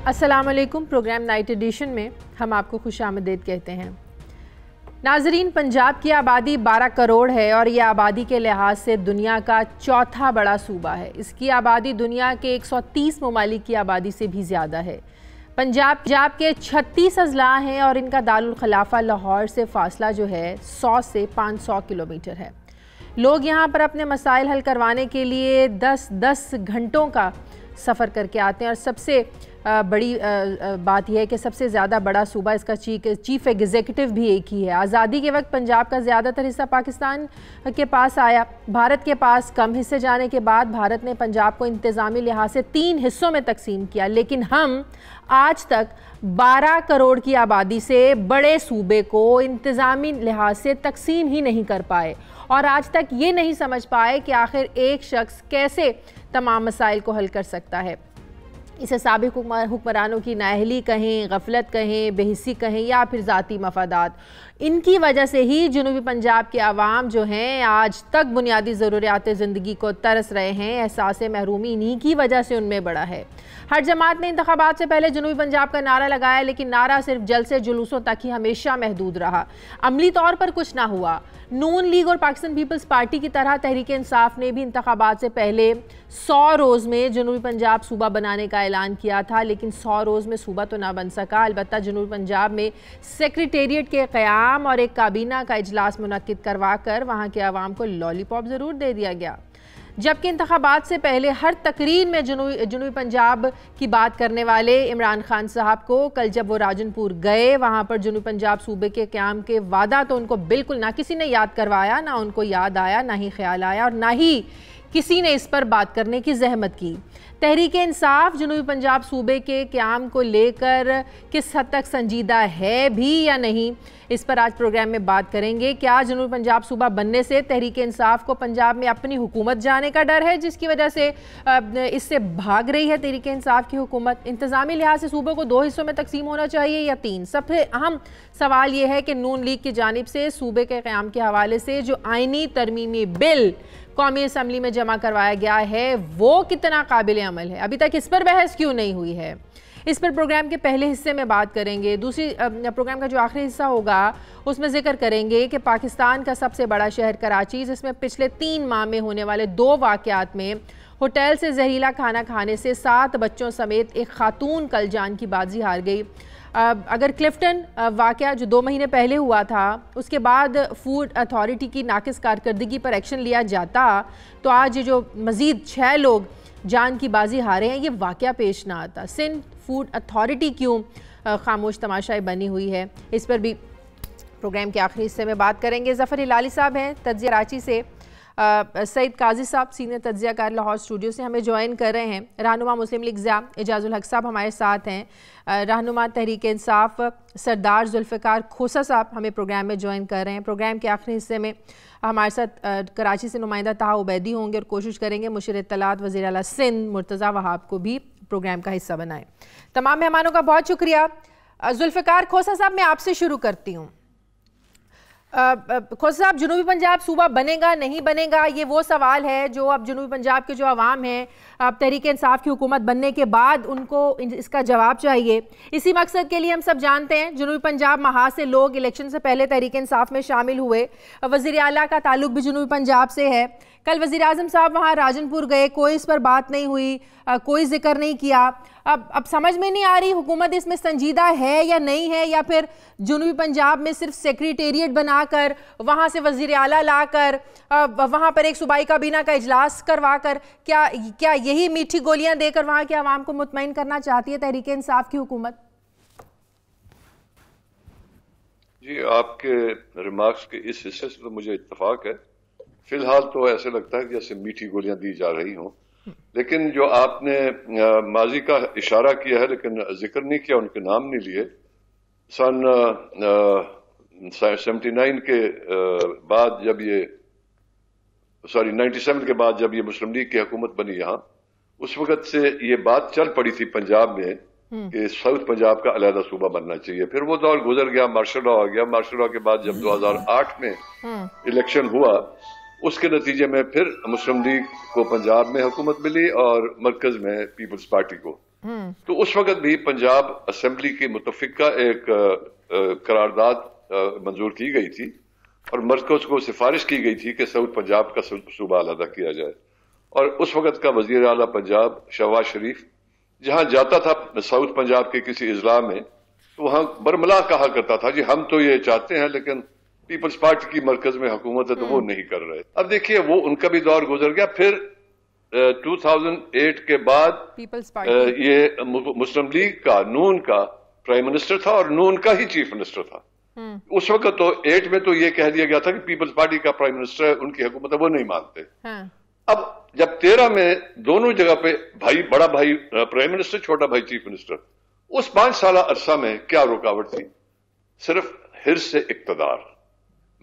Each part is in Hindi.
अस्सलाम वालेकुम। प्रोग्राम नाइट एडिशन में हम आपको खुशामदीद कहते हैं। नाजरीन, पंजाब की आबादी 12 करोड़ है और यह आबादी के लिहाज से दुनिया का चौथा बड़ा सूबा है। इसकी आबादी दुनिया के 130 ममालिक की आबादी से भी ज़्यादा है। पंजाब के 36 अजला हैं और इनका दारुल खिलाफा लाहौर से फासला जो है 100 से 500 किलोमीटर है। लोग यहाँ पर अपने मसाइल हल करवाने के लिए 10 घंटों का सफ़र करके आते हैं और सबसे बड़ी बात यह है कि सबसे ज़्यादा बड़ा सूबा इसका चीफ एग्जीक्यूटिव भी एक ही है। आज़ादी के वक्त पंजाब का ज़्यादातर हिस्सा पाकिस्तान के पास आया। भारत के पास कम हिस्से जाने के बाद भारत ने पंजाब को इंतज़ामी लिहाज से 3 हिस्सों में तकसीम किया, लेकिन हम आज तक 12 करोड़ की आबादी से बड़े सूबे को इंतज़ामी लिहाज से तकसीम ही नहीं कर पाए और आज तक ये नहीं समझ पाए कि आखिर एक शख्स कैसे तमाम मसाइल को हल कर सकता है। इसे साबिक हुक्मरानों की नाअहली कहें, गफलत कहें, बेहिस्सी कहें या फिर ज़ाती मफादात, इनकी वजह से ही जनूबी पंजाब के आवाम जो हैं आज तक बुनियादी ज़रूरियात ज़िंदगी को तरस रहे हैं। एहसास महरूमी इन्हीं की वजह से उनमें बड़ा है। हर जमात ने इंतखाबात से पहले जनूबी पंजाब का नारा लगाया, लेकिन नारा सिर्फ जलसे जुलूसों तक ही हमेशा महदूद रहा, अमली तौर पर कुछ ना हुआ। नून लीग और पाकिस्तान पीपल्स पार्टी की तरह तहरीक इंसाफ ने भी इंतखाबात से पहले 100 रोज़ में जनूबी पंजाब सूबा बनाने का ऐलान किया था, लेकिन 100 रोज़ में सूबा तो ना बन सका। अलबत्ता जनूबी पंजाब में सेक्रेटेरिएट के क़याम और एक काबीना का इजलास मुनक्किद करवा कर वहाँ के अवाम को लॉलीपॉप ज़रूर दे दिया गया। जबकि इंतखाबात से पहले हर तकरीर में जनूबी पंजाब की बात करने वाले इमरान खान साहब को कल जब वो राजनपुर गए, वहाँ पर जनूबी पंजाब सूबे के क़याम के वादा तो उनको बिल्कुल ना किसी ने याद करवाया, ना उनको याद आया, ना ही ख्याल आया और ना ही किसी ने इस पर बात करने की जहमत की। तहरीक इंसाफ जनूबी पंजाब सूबे के क़याम को लेकर किस हद तक संजीदा है भी या नहीं, इस पर आज प्रोग्राम में बात करेंगे। क्या जनूबी पंजाब सूबा बनने से तहरीक इंसाफ को पंजाब में अपनी हुकूमत जाने का डर है, जिसकी वजह से इससे भाग रही है तहरीक इंसाफ की हुकूमत? इंतज़ामी लिहाज से सूबे को 2 हिस्सों में तकसीम होना चाहिए या 3? सबसे अहम सवाल यह है कि नून लीग की जानिब से सूबे के क़याम के हवाले से जो आइनी तरमीमी बिल कौमी असम्बली में जमा करवाया गया है वो कितना काबिल अमल है? अभी तक इस पर बहस क्यों नहीं हुई है? इस पर प्रोग्राम के पहले हिस्से में बात करेंगे। दूसरी प्रोग्राम का जो आखिरी हिस्सा होगा उसमें जिक्र करेंगे कि पाकिस्तान का सबसे बड़ा शहर कराची, जिसमें पिछले 3 माह में होने वाले 2 वाक़यात में होटल से जहरीला खाना खाने से 7 बच्चों समेत एक खातून कल जान की बाजी हार गई। अगर क्लिफ्टन वाक़या जो 2 महीने पहले हुआ था उसके बाद फूड अथॉरिटी की नाकिस कारकर्दगी पर एक्शन लिया जाता तो आज जो मज़ीद 6 लोग जान की बाजी हारे हैं ये वाक़या पेश ना आता। सिंध फूड अथॉरिटी क्यों खामोश तमाशाई बनी हुई है, इस पर भी प्रोग्राम के आखिरी हिस्से में बात करेंगे। ज़फ़र हिलाली साहब हैं तज्ज़िया कराची से, सईद काजी साहब सीनियर तज्ज़ियाकार लाहौर स्टूडियो से हमें ज्वाइन कर रहे हैं। रहनुमा मुस्लिम लीग ज़िया एजाजुल हक साहब हमारे साथ हैं। रहनुमा तहरीक इंसाफ सरदार जुल्फ़िकार खोसा साहब हमें प्रोग्राम में ज्वाइन कर रहे हैं। प्रोग्राम के आखिरी हिस्से में हमारे साथ कराची से नुमाइंदा ताहा उबैदी होंगे और कोशिश करेंगे मुशीर इत्तलात वज़ीर आला सिंध मुर्तज़ा वहाब को भी प्रोग्राम का हिस्सा बनाएं। तमाम मेहमानों का बहुत शुक्रिया। जुल्फ़िकार खोसा साहब, मैं आपसे शुरू करती हूँ। खोसा साहब, जनूबी पंजाब सूबा बनेगा नहीं बनेगा, ये वो सवाल है जो अब जनूबी पंजाब के जो अवाम हैं अब तहरीक इंसाफ की हुकूमत बनने के बाद उनको इसका जवाब चाहिए। इसी मकसद के लिए हम सब जानते हैं जनूबी पंजाब महाज से लोग इलेक्शन से पहले तहरीक इंसाफ में शामिल हुए। वज़ीर आला का ताल्लुक भी जनूबी पंजाब से है। कल वज़ीर आज़म साहब वहाँ राजनपुर गए, कोई इस पर बात नहीं हुई, कोई जिक्र नहीं किया। अब समझ में नहीं आ रही हुकूमत इसमें संजीदा है या नहीं है, या फिर जनूबी पंजाब में सिर्फ सेक्रेटेरिएट बनाकर वहाँ से वज़ीर आला लाकर वहाँ पर एक सूबाई काबीना का इजलास करवा कर क्या यही मीठी गोलियां देकर वहाँ के अवाम को मुतमईन करना चाहती है तहरीक इंसाफ की हुकूमत? जी, आपके रिमार्क्स के इस हिस्से से तो मुझे इत्तफाक है। फिलहाल तो ऐसे लगता है कि जैसे मीठी गोलियां दी जा रही हों, लेकिन जो आपने माजी का इशारा किया है लेकिन जिक्र नहीं किया, उनके नाम नहीं लिए। सन 79 के बाद जब ये 97 के बाद जब ये मुस्लिम लीग की हुकूमत बनी यहाँ, उस वक्त से ये बात चल पड़ी थी पंजाब में कि साउथ पंजाब का अलहदा सूबा बनना चाहिए। फिर वो दौर गुजर गया, मार्शल लॉ आ गया। मार्शल लॉ के बाद जब 2008 में इलेक्शन हुआ, उसके नतीजे में फिर मुस्लिम लीग को पंजाब में हुकूमत मिली और मरकज में पीपल्स पार्टी को। तो उस वक्त भी पंजाब असेंबली की मुतफिका एक करारदाद मंजूर की गई थी और मरकज को सिफारिश की गई थी कि साउथ पंजाब का सूबा अलहदा किया जाए। और उस वक्त का वजीर आला पंजाब शहबाज शरीफ जहां जाता था साउथ पंजाब के किसी इजला में, तो वहां बरमला कहा करता था, जी हम तो ये चाहते हैं लेकिन पीपल्स पार्टी की मरकज में हुकूमत है तो वो नहीं कर रहे। अब देखिए वो उनका भी दौर गुजर गया। फिर 2008 के बाद पीपल्स पार्टी ये मुस्लिम लीग का, नून का प्राइम मिनिस्टर था और नून का ही चीफ मिनिस्टर था। उस वक्त तो 8 में तो ये कह दिया गया था कि पीपल्स पार्टी का प्राइम मिनिस्टर है, उनकी हुकूमत है, वो नहीं मानते। हाँ। अब जब 13 में दोनों जगह पे भाई, बड़ा भाई प्राइम मिनिस्टर, छोटा भाई चीफ मिनिस्टर, उस 5 साल अरसा में क्या रुकावट थी? सिर्फ हिर्स से इक्तदार।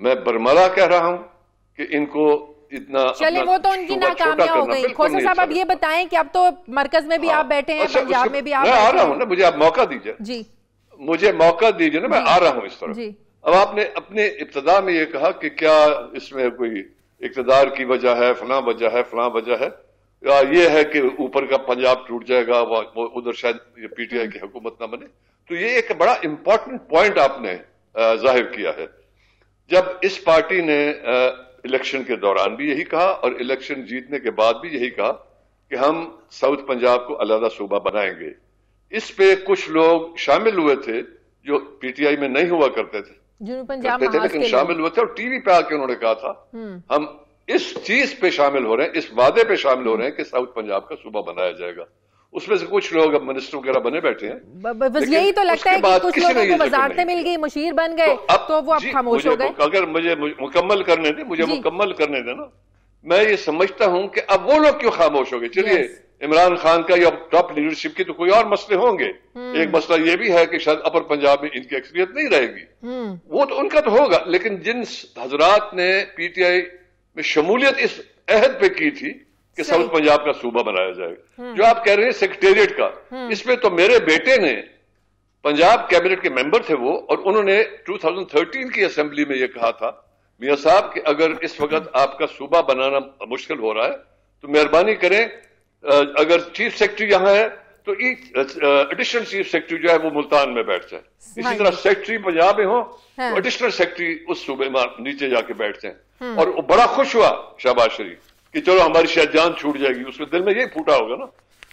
मैं बरमला कह रहा हूं कि इनको इतना, चले वो तो उनकी नाकामियां हो गई। खोसा साहब अब ये बताएं कि अब तो मरकज में भी आप बैठे हैं, पंजाब में भी आप बैठे हैं। मैं आ रहा हूं ना, मुझे आप मौका दीजिए जी, मुझे मौका दीजिए ना, मैं आ रहा हूं इस तरह। अब आपने अपने इब्तिदा में ये कहा कि क्या इसमें कोई इक्तदार की वजह है, फलां वजह है, फलां वजह है, या ये है कि ऊपर का पंजाब टूट जाएगा, वो उधर शायद पीटीआई की हुकूमत ना बने। तो ये एक बड़ा इंपॉर्टेंट पॉइंट आपने जाहिर किया है। जब इस पार्टी ने इलेक्शन के दौरान भी यही कहा और इलेक्शन जीतने के बाद भी यही कहा कि हम साउथ पंजाब को अलहदा सूबा बनाएंगे, इस पे कुछ लोग शामिल हुए थे जो पीटीआई में नहीं हुआ करते थे, लेकिन शामिल हुए थे और टीवी पे आके उन्होंने कहा था हम इस चीज पे शामिल हो रहे हैं, इस वादे पे शामिल हो रहे हैं कि साउथ पंजाब का सूबा बनाया जाएगा। उसमें से कुछ लोग अब मिनिस्टर वगैरह बने बैठे हैं। बस यही तो लगता है कि कुछ लोगों को वजारतें मिल गई, मुशीर बन गए, तो वो अब खामोश हो गए। अगर मुझे मुकम्मल करने दें, मुकम्मल करने दें ना, मैं ये समझता हूं कि अब वो लोग क्यों खामोश हो गए। चलिए इमरान खान का या टॉप लीडरशिप की तो कोई और मसले होंगे। एक मसला ये भी है कि शायद अपर पंजाब में इनकी अक्सरियत नहीं रहेगी, वो तो उनका तो होगा, लेकिन जिन हजरात ने पीटीआई में शमूलियत इस अहद पे की थी कि साउथ पंजाब का सूबा बनाया जाएगा, जो आप कह रहे हैं सेक्रेटेरिएट का, इसमें तो मेरे बेटे ने, पंजाब कैबिनेट के मेंबर थे वो, और उन्होंने 2013 की असेंबली में ये कहा था, मियां साहब कि अगर इस वक्त आपका सूबा बनाना मुश्किल हो रहा है तो मेहरबानी करें, अगर चीफ सेक्रेटरी यहां है तो एडिशनल चीफ सेक्रेटरी जो है वो मुल्तान में बैठ जाए, इसी तरह सेक्रेटरी पंजाब में हो तो एडिशनल सेक्रेटरी उस सूबे में नीचे जाके बैठ जाए। और वो बड़ा खुश हुआ शहबाज शरीफ कि चलो हमारी शायद जान छूट जाएगी, उसके दिल में यही फूटा होगा ना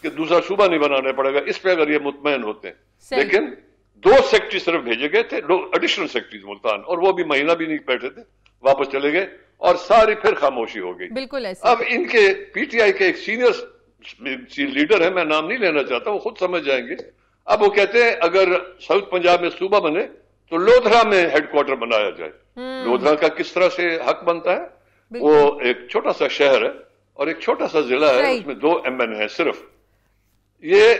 कि दूसरा सूबा नहीं बनाना पड़ेगा, इस पे अगर ये मुतमैन होते हैं। लेकिन 2 सेक्रेटरी सिर्फ भेजे गए थे, एडिशनल सेक्रेटरी मुल्तान, और वो भी महीना भी नहीं बैठे थे, वापस चले गए और सारी फिर खामोशी हो गई। बिल्कुल ऐसे। अब इनके पीटीआई के एक सीनियर लीडर है, मैं नाम नहीं लेना चाहता, वो खुद समझ जाएंगे। अब वो कहते हैं अगर साउथ पंजाब में सूबा बने तो लोधरा में हेडक्वार्टर बनाया जाए। लोधरा का किस तरह से हक बनता है? वो एक छोटा सा शहर है और एक छोटा सा जिला है, उसमें 2 MN है सिर्फ। ये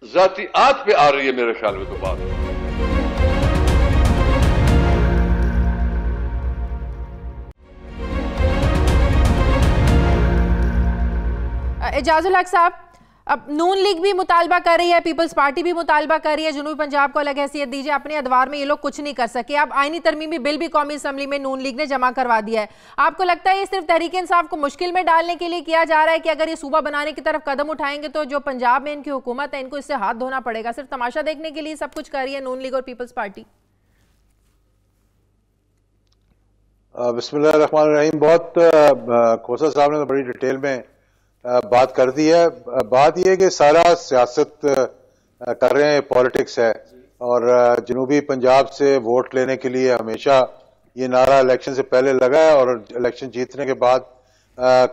जातियात पे आ रही है मेरे ख्याल में तो बात। एजाजुल हक साहब, अब नून लीग भी मुतालबा कर रही है, पीपल्स पार्टी भी मुतालबा कर रही है, जनूबी पंजाब को अलग हैसियत दीजिए, अपने अदवार में ये लोग कुछ नहीं कर सके। अब आईनी तरमीमी बिल भी कौमी असम्बली में नून लीग ने जमा करवा दिया है। आपको लगता है ये सिर्फ तहरीक इंसाफ को मुश्किल में डालने के लिए किया जा रहा है कि अगर ये सूबा बनाने की तरफ कदम उठाएंगे तो जो पंजाब में इनकी हुकूमत है इनको इससे हाथ धोना पड़ेगा? सिर्फ तमाशा देखने के लिए सब कुछ कर रही है नून लीग और पीपल्स पार्टी? बिस्मिल्लाह रहमान रहीम। बहुत खोसा साहब ने तो बड़ी डिटेल में बात कर दी है। बात यह है कि सारा सियासत कर रहे हैं, पॉलिटिक्स है, और जनूबी पंजाब से वोट लेने के लिए हमेशा ये नारा इलेक्शन से पहले लगा है और इलेक्शन जीतने के बाद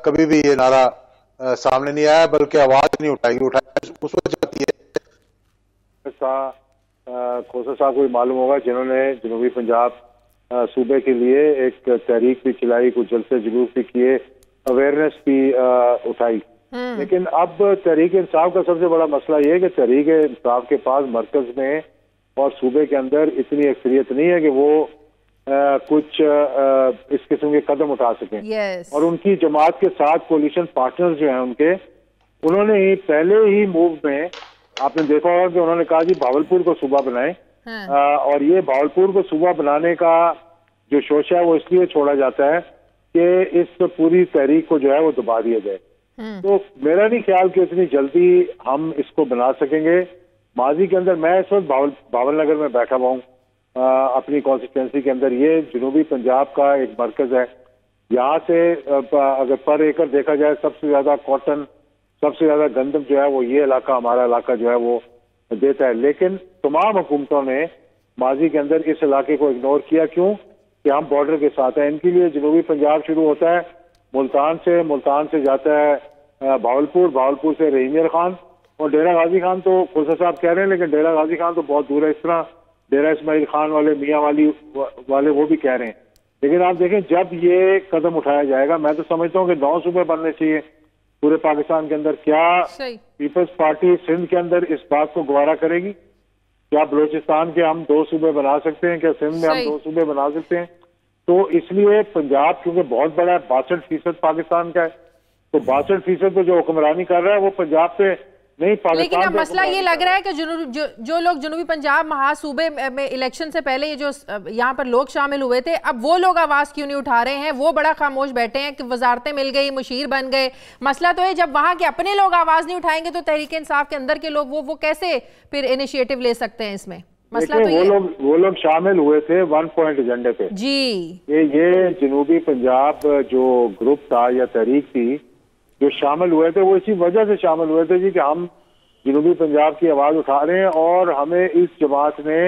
कभी भी ये नारा सामने नहीं आया, बल्कि आवाज नहीं उठाई उस वजह जाती है। खोसा साहब को मालूम होगा जिन्होंने जनूबी पंजाब सूबे के लिए एक तहरीक भी चलाई, कुछ जलसे जुलूस भी किए, अवेयरनेस भी उठाई। लेकिन अब तहरीक इंसाफ का सबसे बड़ा मसला ये है कि तहरीक इंसाफ के पास मरकज में और सूबे के अंदर इतनी अक्सरियत नहीं है कि वो कुछ इस किस्म के कदम उठा सकें। और उनकी जमात के साथ कोलिशन पार्टनर्स जो हैं उन्होंने ही पहले ही मूव में आपने देखा होगा कि उन्होंने कहा कि भावलपुर को सूबा बनाएं। और ये भावलपुर को सूबा बनाने का जो शोशा है वो इसलिए छोड़ा जाता है कि इस पूरी तहरीक को जो है वो दबा दिया जाए। तो मेरा नहीं ख्याल कि इतनी जल्दी हम इसको बना सकेंगे। माजी के अंदर मैं इस वक्त भावल नगर में बैठा हुआ हूँ अपनी कॉन्स्टिट्यूंसी के अंदर। ये जनूबी पंजाब का एक मरकज है। यहाँ से अगर पर एकड़ देखा जाए सबसे ज्यादा कॉटन, सबसे ज्यादा गंदम जो है वो ये इलाका, हमारा इलाका जो है वो देता है। लेकिन तमाम हुकूमतों ने माजी के अंदर इस इलाके को इग्नोर किया। क्यों? कि हम बॉर्डर के साथ हैं। इनके लिए जनूबी पंजाब शुरू होता है मुल्तान से जाता है भावलपुर, भावलपुर से रहीमियर खान, और डेरा गाजी खान तो खुर्सा साहब कह रहे हैं, लेकिन डेरा गाजी खान तो बहुत दूर है। इस तरह डेरा इस्माइल खान वाले, मियाँ वाले वो भी कह रहे हैं। लेकिन आप देखें जब ये कदम उठाया जाएगा, मैं तो समझता हूँ कि 9 सूबे बनने चाहिए पूरे पाकिस्तान के अंदर। क्या पीपल्स पार्टी सिंध के अंदर इस बात को गवारा करेगी? क्या बलोचिस्तान के हम 2 सूबे बना सकते हैं? क्या सिंध में हम 2 सूबे बना सकते हैं? तो इसलिए पंजाब क्योंकि बहुत बड़ा है, 62% पाकिस्तान का है, तो 62% तो जो हुक्मरानी कर रहा है वो पंजाब पे नहीं, पाकिस्तान। लेकिन अब मसला ये लग रहा है कि जो लोग जनूबी पंजाब महासूबे में इलेक्शन से पहले ये जो यहाँ पर लोग शामिल हुए थे, अब वो लोग आवाज क्यों नहीं उठा रहे हैं? वो बड़ा खामोश बैठे हैं कि वजारतें मिल गई, मुशीर बन गए। मसला तो है जब वहां के अपने लोग आवाज नहीं उठाएंगे तो तहरीक इंसाफ के अंदर के लोग वो कैसे फिर इनिशिएटिव ले सकते हैं इसमें? मसला तो वो लोग शामिल हुए थे 1 पॉइंट एजेंडे पे जी। ये जनूबी पंजाब जो ग्रुप था या तहरीक थी जो शामिल हुए थे, वो इसी वजह से शामिल हुए थे जी कि हम जनूबी पंजाब की आवाज उठा रहे हैं और हमें इस जमात ने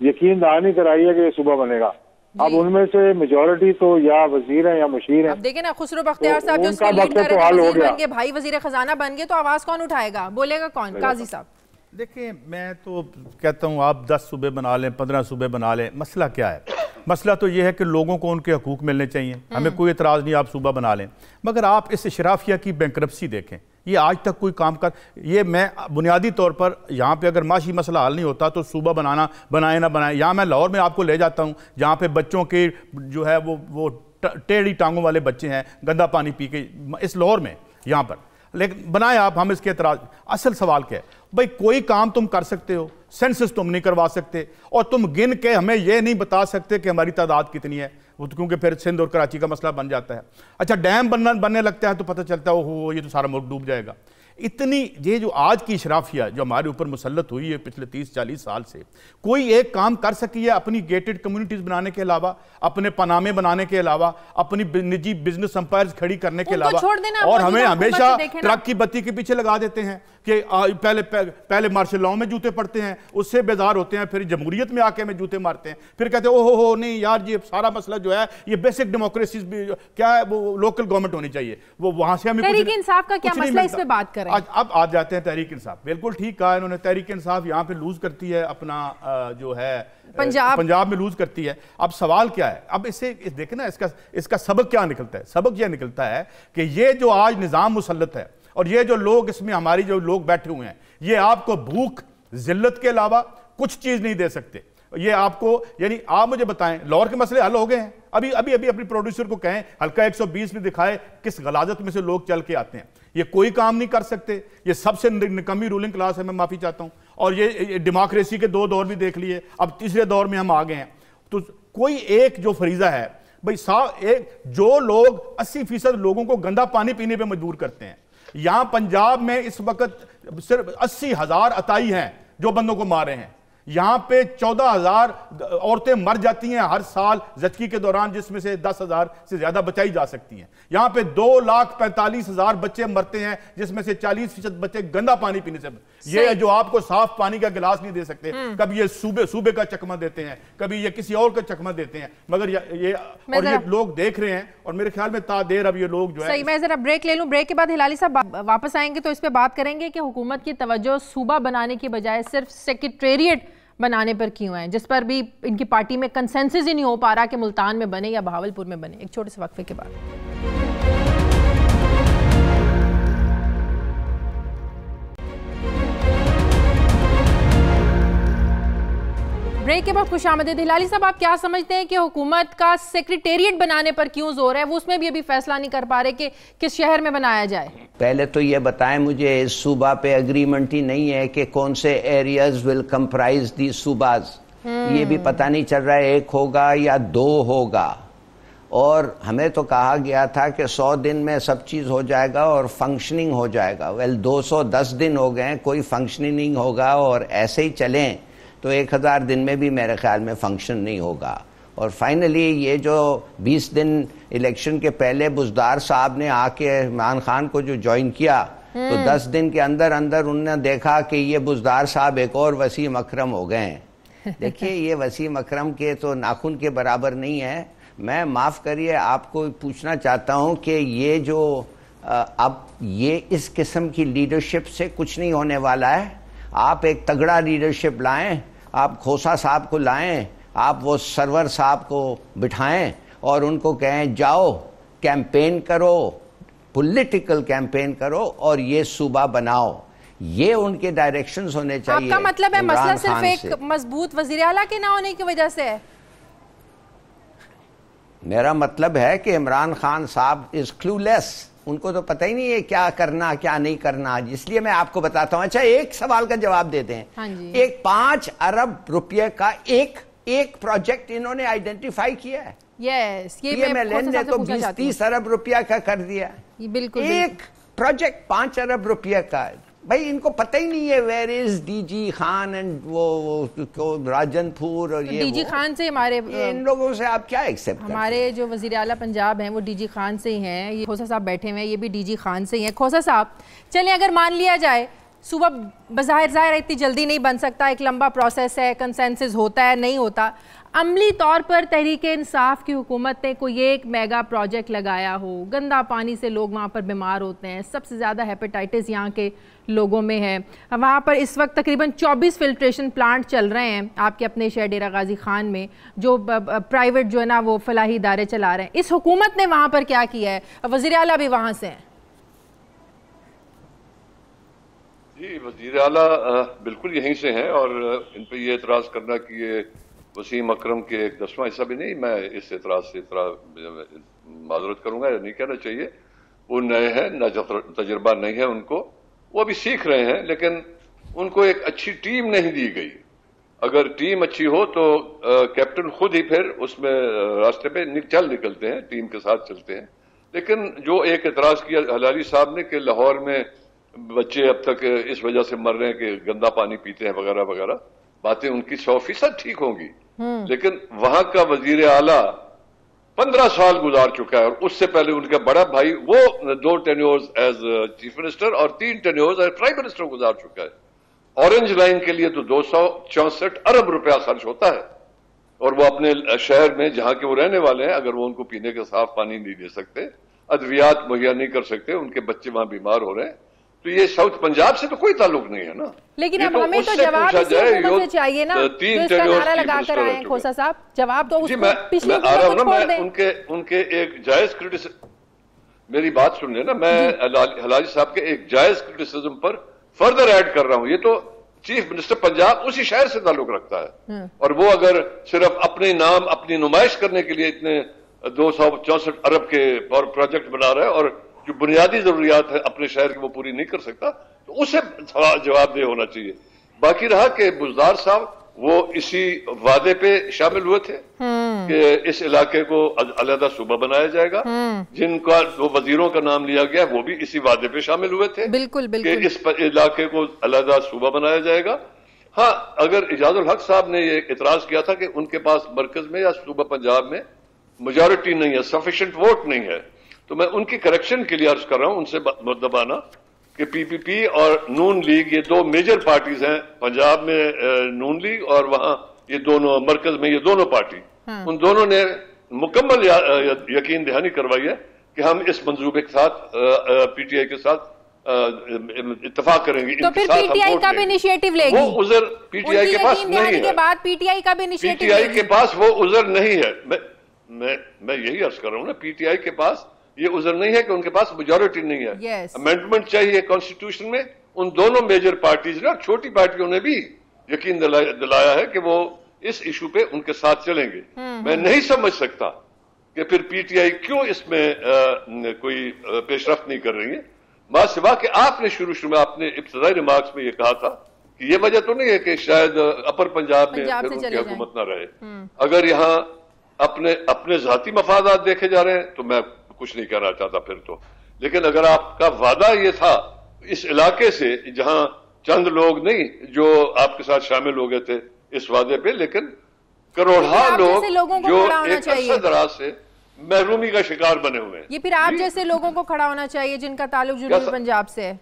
यकीन दहानी कराई है कि ये सूबा बनेगा। अब उनमें से मेजोरिटी तो या वजीर है या मुशीर है। अब देखें ना, खुसरो बख्तियार साहब जो उसको लीड कर रहे थे, वजीर बन गए, भाई वजीर खजाना बन गए, तो आवाज कौन उठाएगा? बोलेगा कौन? काजी साहब देखिए, मैं तो कहता हूँ आप 10 सूबे बना लें, 15 सूबे बना लें, मसला क्या है? मसला तो ये है कि लोगों को उनके हकूक मिलने चाहिए। हमें कोई एतराज़ नहीं आप सूबा बना लें, मगर आप इस इशराफिया की बैंकरप्सी देखें। ये आज तक कोई काम कर, ये मैं बुनियादी तौर पर यहाँ पे अगर माशी मसला हल नहीं होता तो सूबा बनाए ना बनाए। यहाँ मैं लाहौर में आपको ले जाता हूँ जहाँ पे बच्चों के जो है वो टेढ़ी टांगों वाले बच्चे हैं, गंदा पानी पी के, इस लाहौर में यहाँ पर। लेकिन बनाए आप, हम इसके एतराज। असल सवाल क्या है भाई? कोई काम तुम कर सकते हो, सेंसस तुम नहीं करवा सकते, और तुम गिन के हमें यह नहीं बता सकते कि हमारी तादाद कितनी है, वो तो क्योंकि फिर सिंध और कराची का मसला बन जाता है। अच्छा, डैम बनने लगता है तो पता चलता है ओहो ये तो सारा मुल्क डूब जाएगा। इतनी ये जो आज की इशराफिया जो हमारे ऊपर मुसल्लत हुई है पिछले 30-40 साल से, कोई एक काम कर सकी है अपनी गेटेड कम्युनिटीज बनाने के अलावा, अपने पनामे बनाने के अलावा, अपनी निजी बिजनेस एम्पायर्स खड़ी करने के अलावा? और हमें हमेशा ट्रक की बत्ती के पीछे लगा देते हैं कि पहले मार्शल लॉ में जूते पड़ते हैं, उससे बेजार होते हैं, फिर जमहूरियत में आके हमें जूते मारते हैं, फिर कहते हैं ओहो नहीं यार ये सारा मसला जो है ये बेसिक डेमोक्रेसी क्या है, वो लोकल गवर्नमेंट होनी चाहिए, वो वहां से हमें तहरीक इंसाफ का क्या मसला, इस पे बात करें। अब आ जाते हैं तहरीक इंसाफ। बिल्कुल ठीक कहा इन्होंने, तहरीक इंसाफ यहाँ पे लूज करती है अपना जो है पंजाब में लूज करती है। अब सवाल क्या है? अब इससे देखें ना, इसका सबक क्या निकलता है? सबक यह निकलता है कि ये जो आज निजाम मुसल्लत है और ये जो लोग इसमें हमारी जो लोग बैठे हुए हैं, ये आपको भूख जिल्लत के अलावा कुछ चीज नहीं दे सकते। ये आपको, यानी आप मुझे बताएं लाहौर के मसले हल हो गए हैं? अभी अपनी प्रोड्यूसर को कहें हल्का 120 में दिखाए किस गलाजत में से लोग चल के आते हैं। ये कोई काम नहीं कर सकते, ये सबसे निकम्मी रूलिंग क्लास है, मैं माफी चाहता हूं। और ये डेमोक्रेसी के 2 दौर भी देख लिए, अब तीसरे दौर में हम आ गए हैं। तो कोई एक जो फरीजा है भाई जो लोग 80% लोगों को गंदा पानी पीने पर मजबूर करते हैं। यहां पंजाब में इस वक्त सिर्फ 80,000 अताई हैं जो बंदों को मारे हैं। यहां पे 14,000 औरतें मर जाती हैं हर साल ज़चकी के दौरान, जिसमें से 10,000 से ज्यादा बचाई जा सकती हैं। यहां पे 2,45,000 बच्चे मरते हैं, जिसमें से 40% बच्चे गंदा पानी पीने से। ये जो आपको साफ पानी का गिलास नहीं दे सकते, कभी ये सूबे का चकमा देते हैं, कभी ये किसी और का चकमा देते हैं, मगर ये लोग देख रहे हैं। और मेरे ख्याल में तादेर अब ये लोग जो है। सही, मैं जरा ब्रेक ले लूं, ब्रेक के बाद हिलाली साहब वापस आएंगे तो इस पे बात करेंगे कि हुकूमत की तवज्जो सूबा बनाने की बजाय सिर्फ सेक्रेटेरिएट बनाने पर क्यों है, जिस पर भी इनकी पार्टी में कंसेंसस ही नहीं हो पा रहा कि मुल्तान में बने या बहावलपुर में बने। एक छोटे से वक्फे के बाद ब्रेक के बाद खुशामदीद। हिलाली साहब, आप क्या समझते हैं कि हुकूमत का सेक्रेटेरिएट बनाने पर क्यों जोर है? वो उसमें भी अभी फैसला नहीं कर पा रहे कि किस शहर में बनाया जाए। पहले तो ये बताएं मुझे, इस सूबा पे एग्रीमेंट ही नहीं है कि कौन से एरियाज विल कंप्राइज दी सूबाज। ये भी पता नहीं चल रहा है 1 होगा या 2 होगा। और हमें तो कहा गया था कि 100 दिन में सब चीज़ हो जाएगा और फंक्शनिंग हो जाएगा। वेल 210 दिन हो गए, कोई फंक्शनिंग नहीं होगा और ऐसे ही चलें तो 1000 दिन में भी मेरे ख्याल में फंक्शन नहीं होगा। और फाइनली ये जो 20 दिन इलेक्शन के पहले बुज़दार साहब ने आके इमरान खान को जो ज्वाइन किया, तो 10 दिन के अंदर अंदर उन्होंने देखा कि ये बुज़दार साहब एक और वसीम अकरम हो गए हैं। देखिए ये वसीम अकरम के तो नाखून के बराबर नहीं है। मैं माफ़ करिए आपको पूछना चाहता हूं कि ये जो अब ये इस किस्म की लीडरशिप से कुछ नहीं होने वाला है। आप एक तगड़ा लीडरशिप लाएं, आप खोसा साहब को लाएं, आप वो सरवर साहब को बिठाएं और उनको कहें जाओ कैंपेन करो, पॉलिटिकल कैंपेन करो और ये सूबा बनाओ। ये उनके डायरेक्शंस होने चाहिए। आपका मतलब है मसला सिर्फ एक मजबूत वजीर आला के ना होने की वजह से है? मेरा मतलब है कि इमरान खान साहब इज क्लूलेस, उनको तो पता ही नहीं है क्या करना क्या नहीं करना। इसलिए मैं आपको बताता हूं। अच्छा एक सवाल का जवाब देते हैं। हाँ जी। एक 5 अरब रुपये का एक प्रोजेक्ट इन्होंने आइडेंटिफाई किया है। यस, ये PMLN ने तो 20-30 अरब रुपया का कर दिया। बिल्कुल एक प्रोजेक्ट 5 अरब रुपये का। भाई इनको पता ही नहीं है where is DG Khan and वो राजनपुर और ये DG खान से हमारे इन लोगों से आप क्या एक्सेप्ट करते हैं? हमारे जो वज़ीर आला पंजाब हैं वो DG खान से ही हैं। ये खोसा साहब बैठे हुए हैं, ये भी DG खान से ही हैं। खोसा साहब चलिए अगर मान लिया जाए सूबा बज़ाहिर ज़ाहिर इतनी जल्दी नहीं बन सकता, एक लंबा प्रोसेस है, कंसेंसस होता है नहीं होता, अमली तौर पर तहरीके इंसाफ की हुकूमत ने कोई एक मेगा प्रोजेक्ट लगाया हो, गंदा पानी से लोग वहाँ पर बीमार होते हैं, सबसे ज़्यादा हेपेटाइटिस यहाँ के लोगों में है, वहाँ पर इस वक्त तकरीबन 24 फिल्ट्रेशन प्लांट चल रहे हैं आपके अपने शहर डेरा गाजी खान में, जो प्राइवेट जो है ना वो फलाही इदारे चला रहे हैं। इस हुकूमत ने वहाँ पर क्या किया है? वज़ीर आला भी वहाँ से हैं। जी वज़ीर आला बिल्कुल यहीं से हैं और इन पर यह एतराज़ करना कि ये वसीम अकरम के एक 10वां हिस्सा भी नहीं, मैं इस एतराज़ से माजरत करूंगा, नहीं कहना चाहिए। वो नए हैं, न तजुर्बा नहीं है उनको, वो अभी सीख रहे हैं, लेकिन उनको एक अच्छी टीम नहीं दी गई। अगर टीम अच्छी हो तो कैप्टन खुद ही फिर उसमें रास्ते पे निकलते हैं, टीम के साथ चलते हैं। लेकिन जो एक एतराज़ किया हलाली साहब ने कि लाहौर में बच्चे अब तक इस वजह से मर रहे हैं कि गंदा पानी पीते हैं वगैरह वगैरह, बातें उनकी 100% ठीक होंगी, लेकिन वहां का वजीर आला 15 साल गुजार चुका है और उससे पहले उनका बड़ा भाई वो 2 टेन्योर्स एज चीफ मिनिस्टर और 3 टेन्योर्स एज प्राइम मिनिस्टर गुजार चुका है। ऑरेंज लाइन के लिए तो 264 अरब रुपया खर्च होता है और वो अपने शहर में जहां के वो रहने वाले हैं, अगर वो उनको पीने का साफ पानी नहीं दे सकते, अद्वियात मुहैया नहीं कर सकते, उनके बच्चे वहां बीमार हो रहे हैं, तो ये साउथ पंजाब से तो कोई ताल्लुक नहीं है ना। लेकिन अब हमें तो जवाब इसी हुकूमत से चाहिए ना, जो इसका नारा लगा कर आए हैं खोसा साहब, जवाब तो उसको पिछली मैं आ रहा हूं ना, मैं उनके एक जायज क्रिटिसिज्म, मेरी बात सुन लेना, मैं हलाली साहब के एक जायज क्रिटिसिज्म पर फर्दर ऐड कर रहा हूं। ये तो चीफ मिनिस्टर पंजाब उसी शहर से ताल्लुक रखता है और वो अगर सिर्फ अपने नाम अपनी नुमाइश करने के लिए इतने 264 अरब के प्रोजेक्ट बना रहा है और जो बुनियादी जरूरियात है अपने शहर की वो पूरी नहीं कर सकता, तो उसे जवाबदेह होना चाहिए। बाकी रहा कि बुज़दार साहब वो इसी वादे पे शामिल हुए थे कि इस इलाके को अलहदा सूबा बनाया जाएगा, जिनका जो वजीरों का नाम लिया गया वो भी इसी वादे पे शामिल हुए थे। बिल्कुल बिल्कुल कि इस इलाके को अलहदा सूबा बनाया जाएगा। हाँ, अगर इजाजुल हक साहब ने ये इतराज किया था कि उनके पास मरकज में या सूबा पंजाब में मेजॉरिटी नहीं है, सफिशिएंट वोट नहीं है, तो मैं उनकी करेक्शन के लिए अर्ज कर रहा हूं उनसे दबाना कि PPP और नून लीग ये 2 मेजर पार्टीज हैं पंजाब में, नून लीग और वहां ये दोनों मरकज में ये दोनों पार्टी, उन दोनों ने मुकम्मल यकीन दहानी करवाई है कि हम इस मंसूबे के साथ PTI के साथ इत्तेफाक करेंगे। तो फिर PTI का भी इनिशिएटिव लेगी? वो उज़र PTI के पास नहीं है। के बाद PTI का भी इनिशिएटिव PTI के पास वो उज़र नहीं है। मैं यही अर्ज कर रहा हूं ना, PTI के पास ये उज़र नहीं है कि उनके पास मेजॉरिटी नहीं है। अमेंडमेंट चाहिए कॉन्स्टिट्यूशन में। उन दोनों मेजर पार्टीज ने, छोटी पार्टियों ने भी यकीन दिलाया है कि वो इस इशू पे उनके साथ चलेंगे। मैं नहीं समझ सकता कि फिर PTI क्यों इसमें कोई पेशरफ्त नहीं कर रही है, मां सिवा कि आपने शुरू में आपने इब्तिदाई रिमार्क्स में ये कहा था कि ये वजह तो नहीं है कि शायद अपर पंजाब में फिर उनकी हुकूमत ना रहे। अगर यहाँ अपने अपने जाती मफादात देखे जा रहे हैं तो मैं कुछ नहीं कहना चाहता फिर तो। लेकिन अगर आपका वादा ये था इस इलाके से, जहां चंद लोग नहीं जो आपके साथ शामिल हो गए थे इस वादे पे, लेकिन करोड़ों लोग जो एक अरसे दराज से महरूमी का शिकार बने हुए हैं, ये फिर आप जैसे लोगों को खड़ा होना चाहिए जिनका ताल्लुक जनूबी पंजाब से है।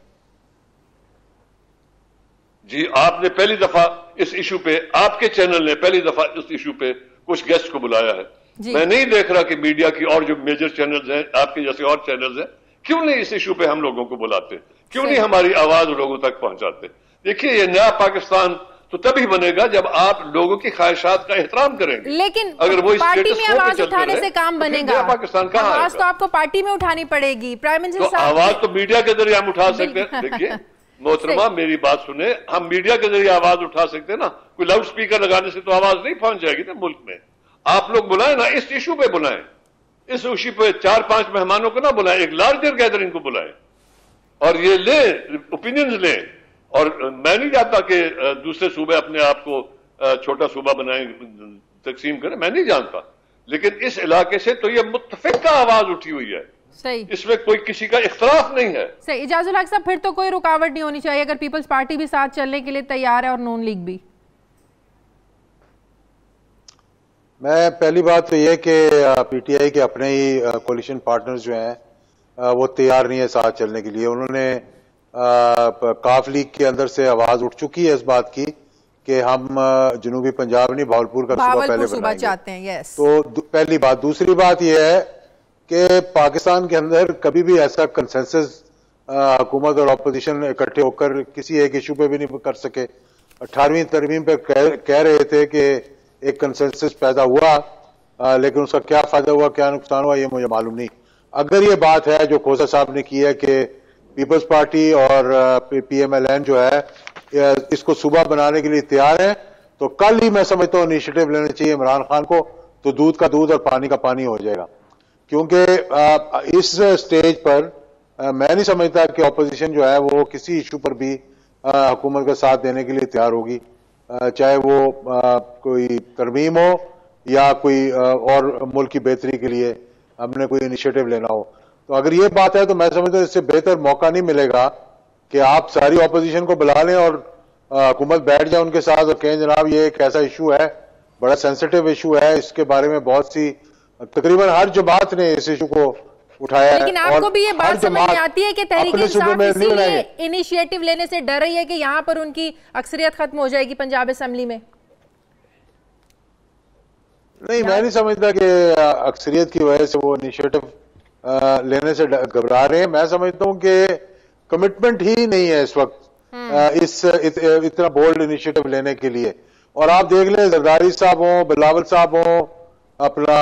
जी, आपने पहली दफा इस इशू पे, आपके चैनल ने पहली दफा इस इशू पे कुछ गेस्ट को बुलाया है। मैं नहीं देख रहा कि मीडिया की और जो मेजर चैनल्स हैं, आपके जैसे और चैनल्स हैं, क्यों नहीं इस इशू पे हम लोगों को बुलाते, क्यों नहीं हमारी आवाज लोगों तक पहुंचाते। देखिए, ये नया पाकिस्तान तो तभी बनेगा जब आप लोगों की ख्वाहिशात का एहतराम करेंगे। लेकिन अगर वो पार्टी में आवाज उठाने से काम बनेगा, पाकिस्तान कहाँ आवाज तो आपको पार्टी में उठानी पड़ेगी। प्राइम मिनिस्टर साहब, आवाज तो मीडिया के जरिए हम उठा सकते हैं। देखिए मोहतरमा, मेरी बात सुने, हम मीडिया के जरिए आवाज उठा सकते हैं ना, कोई लाउड स्पीकर लगाने से तो आवाज नहीं पहुंच जाएगी ना मुल्क में। आप लोग बुलाएं ना, इस इशू पे बुलाएं, इस इशू पे 4-5 मेहमानों को ना बुलाएं, एक लार्जर गैदरिंग को बुलाएं और ये ले ओपिनियंस लें। और मैं नहीं चाहता कि दूसरे सूबे अपने आप को छोटा सूबा बनाएं, तकसीम करें, मैं नहीं जानता, लेकिन इस इलाके से तो ये मुत्तफिक का आवाज उठी हुई है। सही, इसमें कोई किसी का इख्तलाफ नहीं है। सही। इजाजुल हक साहब, फिर तो कोई रुकावट नहीं होनी चाहिए अगर पीपल्स पार्टी भी साथ चलने के लिए तैयार है और नून लीग भी। मैं पहली बात तो ये कि पीटीआई के अपने ही कोलिशन पार्टनर्स जो हैं वो तैयार नहीं है साथ चलने के लिए। उन्होंने काफ लीग के अंदर से आवाज उठ चुकी है इस बात की कि हम जनूबी पंजाब नहीं भावलपुर का सूबा पहले बनाएंगे चाहते हैं। यस। तो पहली बात। दूसरी बात यह है कि पाकिस्तान के अंदर कभी भी ऐसा कंसेंसस हुकूमत और अपोजिशन इकट्ठे होकर किसी एक इशू पे भी नहीं कर सके। 18वीं तरमीम पे कह रहे थे कि एक कंसेंसस पैदा हुआ, लेकिन उसका क्या फायदा हुआ, क्या नुकसान हुआ, ये मुझे मालूम नहीं। अगर ये बात है जो खोसा साहब ने की है कि पीपल्स पार्टी और पीएमएलएन जो है इसको सूबा बनाने के लिए तैयार है, तो कल ही मैं समझता हूँ इनिशिएटिव लेना चाहिए इमरान खान को, तो दूध का दूध और पानी का पानी हो जाएगा। क्योंकि इस स्टेज पर मैं नहीं समझता कि अपोजिशन जो है वो किसी इशू पर भी हुकूमत का साथ देने के लिए तैयार होगी, चाहे वो कोई तरमीम हो या कोई और मुल्क की बेहतरी के लिए हमने कोई इनिशिएटिव लेना हो। तो अगर ये बात है तो मैं समझता हूँ इससे बेहतर मौका नहीं मिलेगा कि आप सारी ऑपोजिशन को बुला लें और हुकूमत बैठ जाए उनके साथ और कहें जनाब ये एक ऐसा इशू है, बड़ा सेंसिटिव इशू है, इसके बारे में बहुत सी तकरीबन हर जमात ने इस इशू को उठाया है। लेकिन आपको भी ये बात समझ में आती है कि तहरीक-ए-इंसाफ इसीलिए इनिशिएटिव लेने से डर रही है कि यहाँ पर उनकी अक्सरियत खत्म हो जाएगी पंजाब असेंबली में? नहीं, मैं नहीं समझता कि अक्सरियत की वजह से वो इनिशिएटिव लेने से घबरा रहे हैं। मैं समझता हूँ कि कमिटमेंट ही नहीं है इस वक्त इतना बोल्ड इनिशिएटिव लेने के लिए। और आप देख लें, जरदारी साहब हों, बिलावल साहब हों, अपना